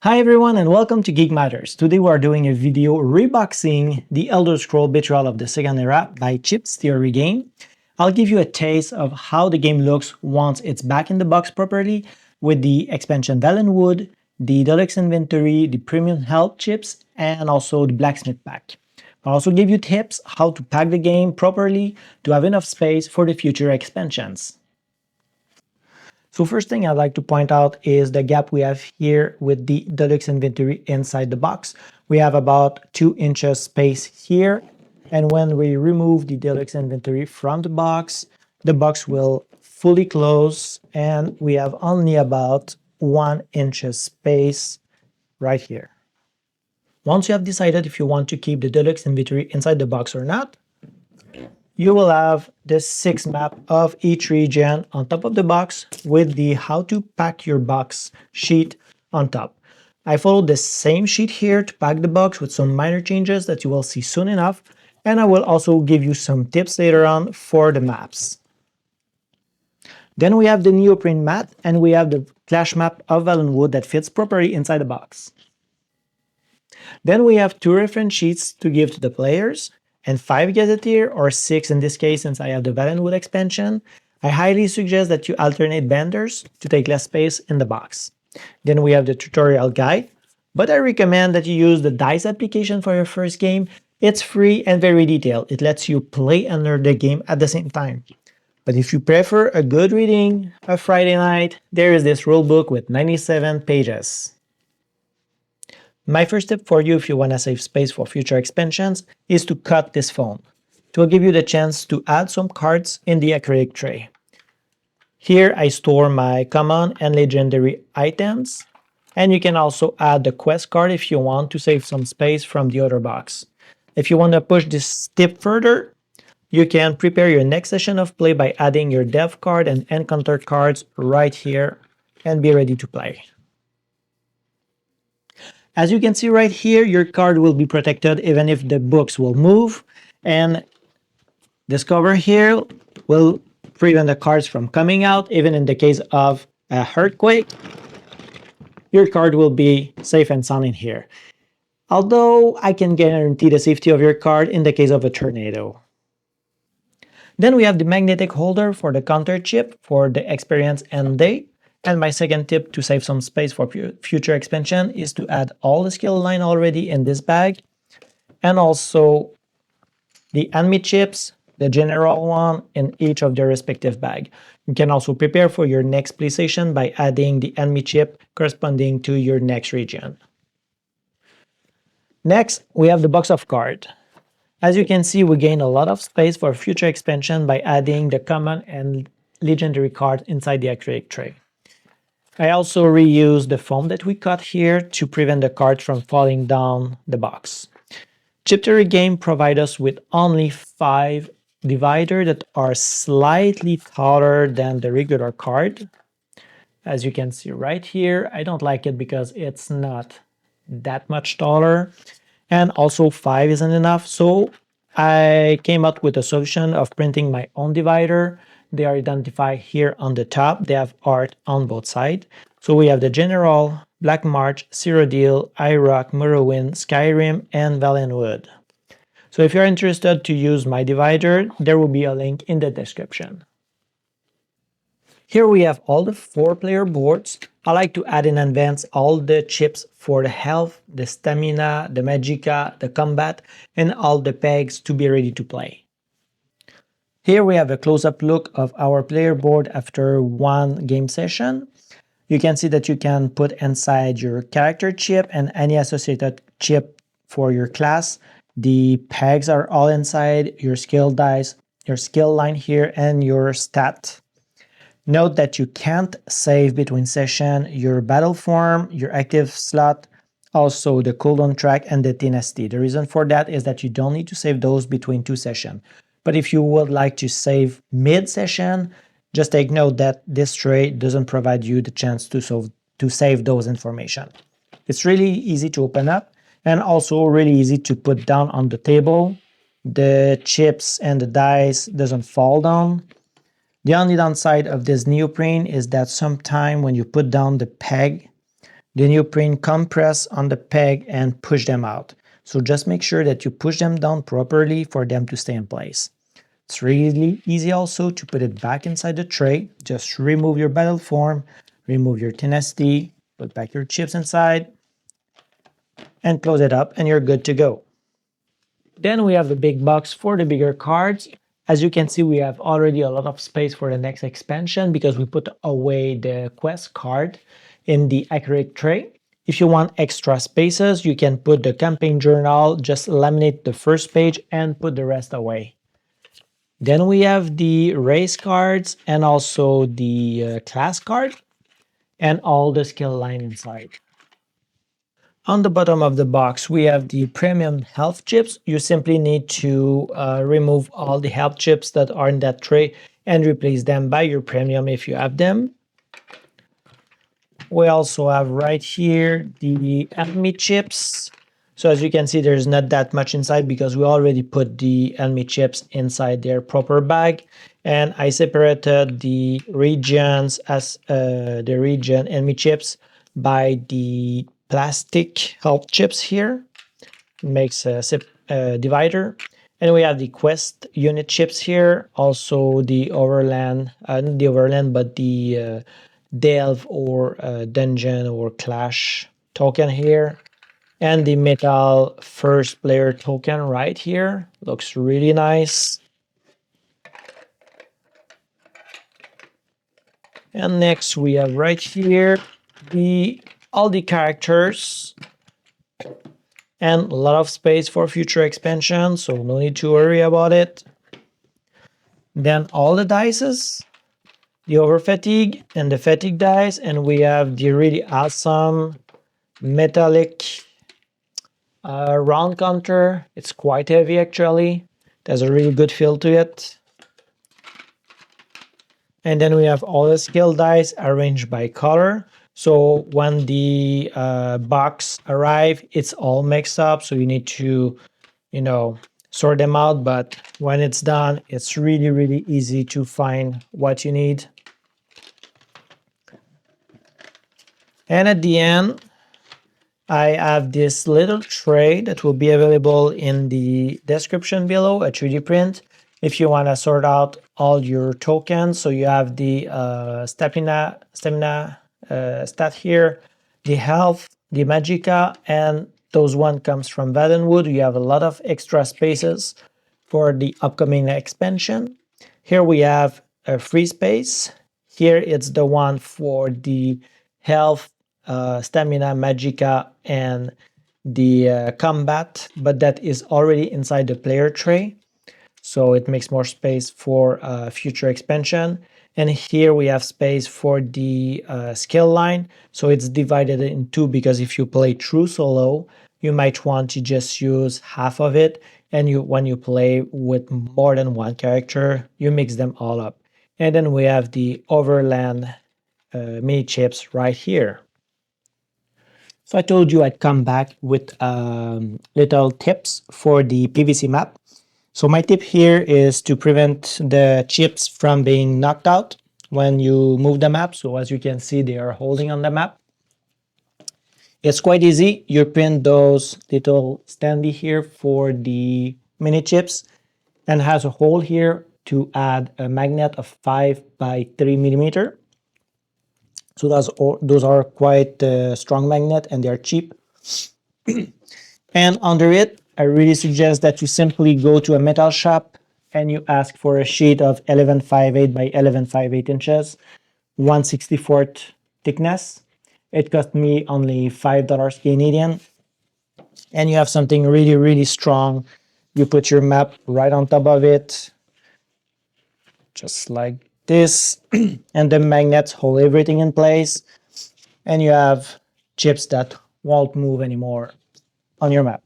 Hi everyone and welcome to Geek Matters. Today we are doing a video reboxing The Elder Scrolls Betrayal of the Second Era by Chips Theory Game. I'll give you a taste of how the game looks once it's back in the box properly with the expansion Valenwood, the deluxe inventory, the premium health chips, and also the blacksmith pack. I'll also give you tips how to pack the game properly to have enough space for the future expansions. So first thing I'd like to point out is the gap we have here with the deluxe inventory inside the box. We have about 2 inches space here, and when we remove the deluxe inventory from the box will fully close and we have only about 1 inch space right here. Once you have decided if you want to keep the deluxe inventory inside the box or not, you will have the 6 map of each region on top of the box with the how to pack your box sheet on top. I followed the same sheet here to pack the box with some minor changes that you will see soon enough, and I will also give you some tips later on for the maps. Then we have the neoprene mat and we have the clash map of Valenwood that fits properly inside the box. Then we have 2 reference sheets to give to the players, and 5 gazetteer, or 6 in this case since I have the Valenwood expansion. I highly suggest that you alternate benders to take less space in the box. Then we have the tutorial guide, but I recommend that you use the DICE application for your first game. It's free and very detailed. It lets you play and learn the game at the same time. But if you prefer a good reading a Friday night, there is this rulebook with 97 pages. My first tip for you if you want to save space for future expansions is to cut this phone. It will give you the chance to add some cards in the acrylic tray. Here I store my common and legendary items, and you can also add the quest card if you want to save some space from the other box. If you want to push this tip further, you can prepare your next session of play by adding your dev card and encounter cards right here and be ready to play. As you can see right here, your card will be protected even if the books will move, and this cover here will prevent the cards from coming out. Even in the case of a earthquake, your card will be safe and sound in here. Although I can guarantee the safety of your card in the case of a tornado. Then we have the magnetic holder for the counter chip for the experience end day. And my second tip to save some space for future expansion is to add all the skill line already in this bag, and also the enemy chips, the general one, in each of their respective bag. You can also prepare for your next play session by adding the enemy chip corresponding to your next region. Next, we have the box of cards. As you can see, we gain a lot of space for future expansion by adding the common and legendary cards inside the acrylic tray. I also reuse the foam that we cut here to prevent the cards from falling down the box. Chip Theory Game provides us with only 5 dividers that are slightly taller than the regular card. As you can see right here, I don't like it because it's not that much taller, and also 5 isn't enough, so I came up with a solution of printing my own divider. They are identified here on the top. They have art on both sides. So we have the General, Black March, Cyrodiil, IROC, Morrowind, Skyrim, and Valenwood. So if you're interested to use my divider, there will be a link in the description. Here we have all the 4-player boards. I like to add in advance all the chips for the health, the stamina, the magicka, the combat, and all the pegs to be ready to play. Here we have a close-up look of our player board after one game session. You can see that you can put inside your character chip and any associated chip for your class. The pegs are all inside, your skill dice, your skill line here, and your stat. Note that you can't save between session, your battle form, your active slot, also the cooldown track, and the tenacity. The reason for that is that you don't need to save those between 2 sessions. But if you would like to save mid-session, just take note that this tray doesn't provide you the chance to save those information. It's really easy to open up and also really easy to put down on the table. The chips and the dice doesn't fall down. The only downside of this neoprene is that sometime when you put down the peg, The neoprene compress on the peg and push them out. So just make sure that you push them down properly for them to stay in place. It's really easy also to put it back inside the tray. Just remove your battle form, remove your tenacity, put back your chips inside, and close it up, and you're good to go. Then we have the big box for the bigger cards. As you can see, we have already a lot of space for the next expansion because we put away the quest card in the accurate tray. If you want extra spaces, you can put the campaign journal, just laminate the first page and put the rest away. Then we have the race cards and also the class card and all the skill line inside. On the bottom of the box, we have the premium health chips. You simply need to remove all the health chips that are in that tray and replace them by your premium if you have them. We also have right here the enemy chips. So as you can see, there's not that much inside because we already put the enemy chips inside their proper bag. And I separated the regions as the region enemy chips by the plastic health chips here. It makes a divider. And we have the quest unit chips here. Also the overland, not the overland, but the delve or dungeon or clash token here. And the metal first player token right here. Looks really nice. And next we have right here all the characters and a lot of space for future expansion, so no need to worry about it. Then all the dices, the over fatigue and the fatigue dice, and we have the really awesome metallic round counter. It's quite heavy actually. There's a really good feel to it. And then we have all the skill dice arranged by color. So when the box arrive, it's all mixed up. So you need to, sort them out. But when it's done, it's really, really easy to find what you need. And at the end, I have this little tray that will be available in the description below, a 3D print. If you want to sort out all your tokens, so you have the stamina stat here, the health, the magicka, and those one comes from Vadenwood. You have a lot of extra spaces for the upcoming expansion. Here we have a free space. Here it's the one for the health, stamina, magicka, and the combat, but that is already inside the player tray. So it makes more space for future expansion. And here we have space for the skill line. So it's divided in two because if you play true solo, you might want to just use half of it. And when you play with more than one character, you mix them all up. And then we have the overland mini chips right here. So I told you I'd come back with little tips for the PVC map. So my tip here is to prevent the chips from being knocked out when you move the map. So as you can see, they are holding on the map. It's quite easy. You print those little standee here for the mini chips and has a hole here to add a magnet of 5 by 3 millimeter. So those are quite strong magnet and they're cheap. And under it, I really suggest that you simply go to a metal shop and you ask for a sheet of 11.58 by 11.58 inches, 1/64 thickness. It cost me only $5 Canadian. And you have something really, really strong. You put your map right on top of it, just like this. And the magnets hold everything in place. And you have chips that won't move anymore on your map.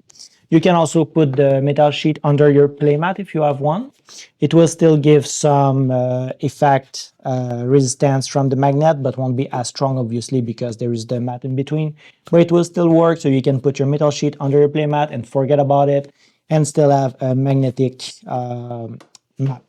You can also put the metal sheet under your playmat if you have one. It will still give some effect resistance from the magnet, but won't be as strong obviously because there is the mat in between. But it will still work, so you can put your metal sheet under your playmat and forget about it and still have a magnetic map.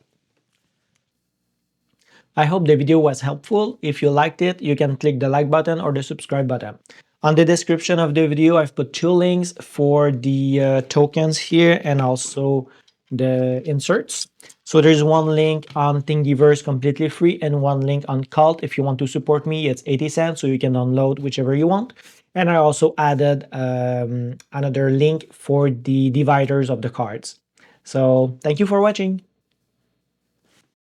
I hope the video was helpful. If you liked it, you can click the like button or the subscribe button. On the description of the video, I've put two links for the tokens here and also the inserts. So there's one link on Thingiverse completely free and one link on Cult. If you want to support me, it's 80 cents, so you can download whichever you want. And I also added another link for the dividers of the cards. So thank you for watching.